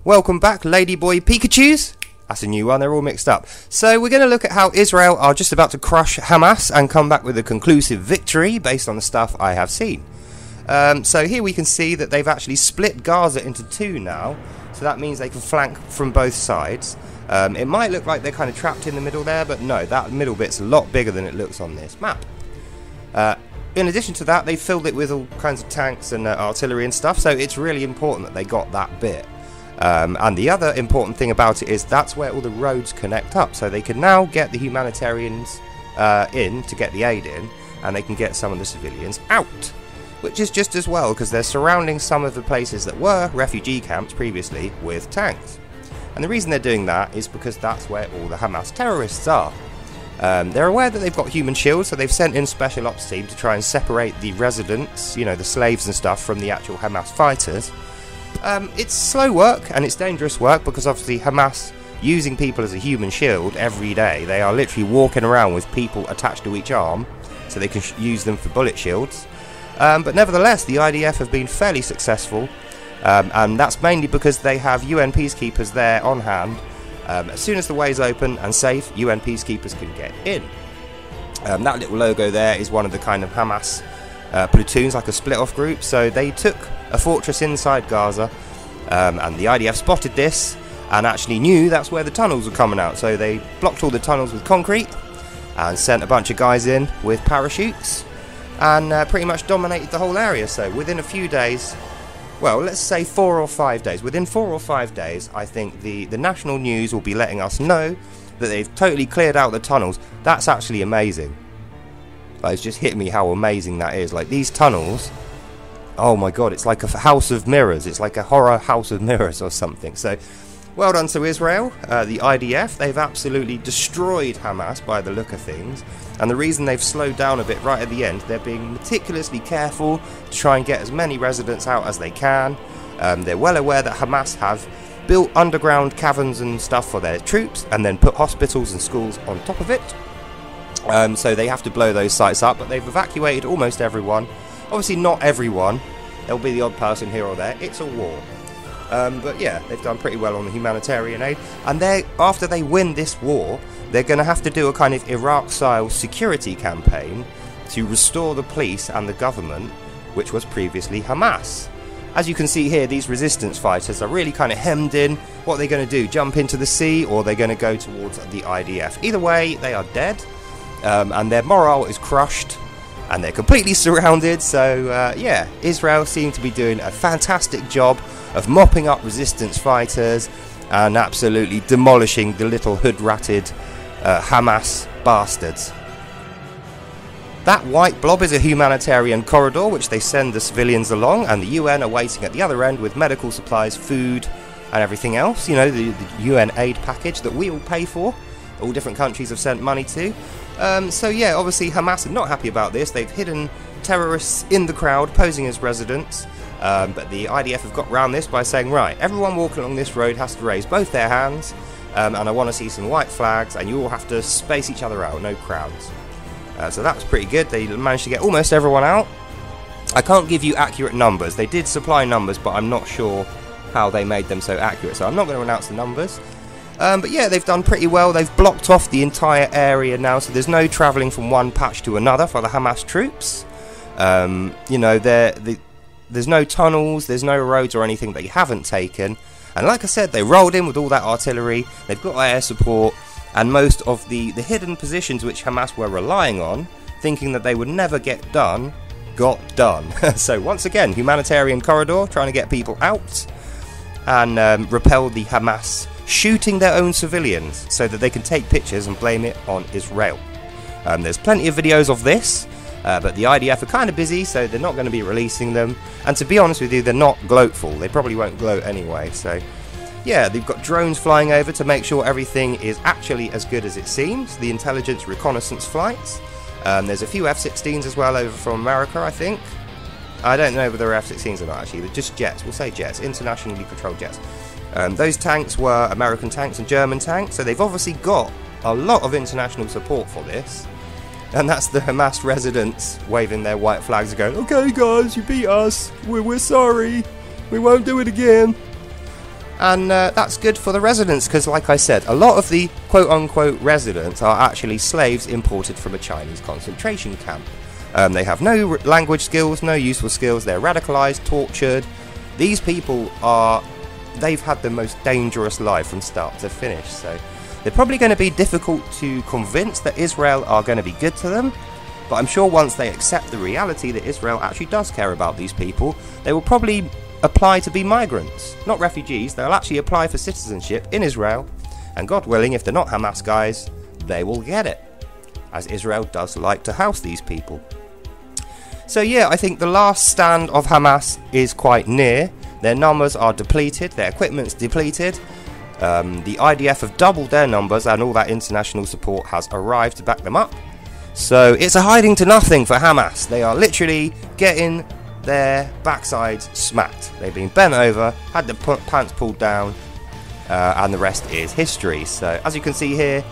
Welcome back, Ladyboy Pikachus. That's a new one, they're all mixed up. So we're going to look at how Israel are just about to crush Hamas and come back with a conclusive victory based on the stuff I have seen. So here we can see that they've actually split Gaza into two now. So that means they can flank from both sides. It might look like they're kind of trapped in the middle there, but no, that middle bit's a lot bigger than it looks on this map. In addition to that, they filled it with all kinds of tanks and artillery and stuff, so it's really important that they got that bit. And the other important thing about it is that's where all the roads connect up, so they can now get the humanitarians in to get the aid in, and they can get some of the civilians out, which is just as well because they're surrounding some of the places that were refugee camps previously with tanks. And the reason they're doing that is because that's where all the Hamas terrorists are. They're aware that they've got human shields, so they've sent in special ops team to try and separate the residents, you know, the slaves and stuff, from the actual Hamas fighters. It's slow work and it's dangerous work because obviously Hamas using people as a human shield every day. They are literally walking around with people attached to each arm so they can use them for bullet shields. But nevertheless, the IDF have been fairly successful, and that's mainly because they have UN peacekeepers there on hand. As soon as the way is open and safe, UN peacekeepers can get in. That little logo there is one of the kind of Hamas platoons, like a split-off group. So they took a fortress inside Gaza, and the IDF spotted this and actually knew that's where the tunnels were coming out. So they blocked all the tunnels with concrete and sent a bunch of guys in with parachutes and pretty much dominated the whole area. So within a few days, well, let's say 4 or 5 days. Within 4 or 5 days, I think the national news will be letting us know that they've totally cleared out the tunnels. That's actually amazing. Like, it's just hit me how amazing that is. Like, these tunnels, oh my god, it's like a house of mirrors. It's like a horror house of mirrors or something. So, well done to Israel. The IDF, they've absolutely destroyed Hamas by the look of things. And the reason they've slowed down a bit right at the end, they're being meticulously careful to try and get as many residents out as they can. They're well aware that Hamas have built underground caverns and stuff for their troops and then put hospitals and schools on top of it. So they have to blow those sites up, but they've evacuated almost everyone. Obviously not everyone. There'll be the odd person here or there. It's a war. But yeah, they've done pretty well on the humanitarian aid. And after they win this war, they're going to have to do a kind of Iraq-style security campaign to restore the police and the government, which was previously Hamas. As you can see here, these resistance fighters are really kind of hemmed in. What are they going to do? Jump into the sea, or are they going to go towards the IDF? Either way, they are dead, and their morale is crushed, and they're completely surrounded. So yeah, Israel seem to be doing a fantastic job of mopping up resistance fighters and absolutely demolishing the little hood-ratted Hamas bastards. That white blob is a humanitarian corridor which they send the civilians along, and the UN are waiting at the other end with medical supplies, food and everything else. You know, the UN aid package that we all pay for. All different countries have sent money to. So yeah, obviously Hamas are not happy about this. They've hidden terrorists in the crowd posing as residents. But the IDF have got round this by saying, right, everyone walking along this road has to raise both their hands, and I want to see some white flags, and you all have to space each other out, no crowds. So that was pretty good. They managed to get almost everyone out. I can't give you accurate numbers. They did supply numbers, but I'm not sure how they made them so accurate, so I'm not going to announce the numbers. But yeah, they've done pretty well. They've blocked off the entire area now, so there's no travelling from one patch to another for the Hamas troops. You know, there's no tunnels, there's no roads or anything they haven't taken. And like I said, they rolled in with all that artillery, they've got air support, and most of the hidden positions which Hamas were relying on, thinking that they would never get done, got done. So once again, humanitarian corridor, trying to get people out, and repel the Hamas shooting their own civilians so that they can take pictures and blame it on Israel. There's plenty of videos of this. But the IDF are kind of busy, so they're not going to be releasing them. And to be honest with you, they're not gloatful. They probably won't gloat anyway. So, yeah, they've got drones flying over to make sure everything is actually as good as it seems. The intelligence reconnaissance flights. There's a few F-16s as well over from America, I think. I don't know whether they're F-16s or not, actually. They're just jets. We'll say jets. Internationally controlled jets. Those tanks were American tanks and German tanks. So they've obviously got a lot of international support for this. And that's the Hamas residents waving their white flags and going, okay guys, you beat us, we're sorry, we won't do it again. And that's good for the residents, because like I said, a lot of the quote-unquote residents are actually slaves imported from a Chinese concentration camp. They have no language skills, no useful skills, they're radicalized, tortured. These people they've had the most dangerous life from start to finish, so they're probably going to be difficult to convince that Israel are going to be good to them. But I'm sure once they accept the reality that Israel actually does care about these people, they will probably apply to be migrants, not refugees. They'll actually apply for citizenship in Israel, and God willing, if they're not Hamas guys, they will get it, as Israel does like to house these people. So yeah, I think the last stand of Hamas is quite near. Their numbers are depleted, their equipment's depleted. The IDF have doubled their numbers, and all that international support has arrived to back them up. So it's a hiding to nothing for Hamas. They are literally getting their backsides smacked. They've been bent over, had the pants pulled down, and the rest is history. So as you can see here,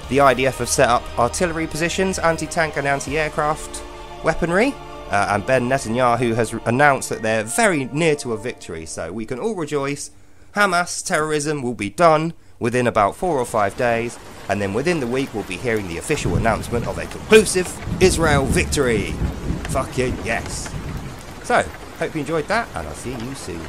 the IDF have set up artillery positions, anti-tank and anti-aircraft weaponry, and Ben Netanyahu has announced that they're very near to a victory. So we can all rejoice. Hamas terrorism will be done within about 4 or 5 days, and then within the week we'll be hearing the official announcement of a conclusive Israel victory. Fucking yes. So, hope you enjoyed that, and I'll see you soon.